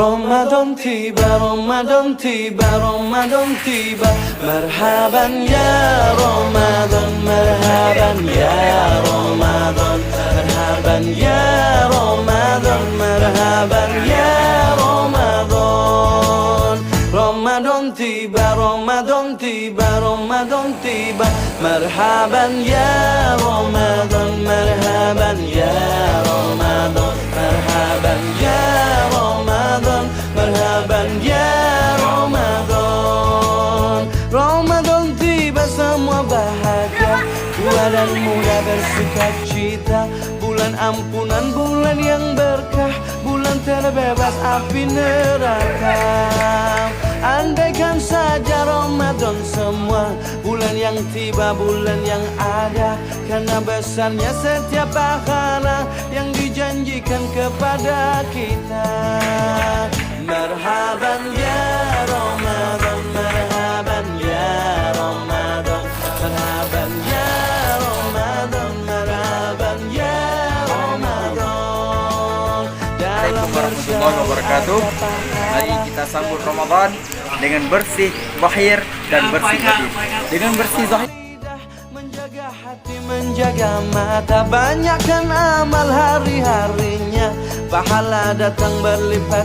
Ramadan tiba, Ramadan tiba, Ramadan tiba. Marhaban ya Ramadan, marhaban ya Ramadan, marhaban ya Ramadan, marhaban ya Ramadan. Ramadan tiba, Ramadan tiba, Ramadan tiba. Marhaban ya Ramadan, marhaban ya Ramadan, marhaban ya Ramadan, marhaban ya Ramadan. Ramadan tiba, semua bahagia, tua dan muda bersuka cita. Bulan ampunan, bulan yang berkah, bulan terbebas api neraka. Andaikan saja Ramadan semua, bulan yang tiba, bulan yang ada. Karena besarnya setiap pahala yang dijanjikan kepada kita. Marhaban ya Ramadan, marhaban ya Ramadan, marhaban ya Ramadan, marhaban ya Ramadan. Assalamualaikum warahmatullahi wabarakatuh. Mari kita sambut Ramadan dengan bersih zahir dan bersih batin. Dengan bersih zahir, menjaga hati, menjaga mata, banyakkan amal hari-harinya, pahala datang berlipat.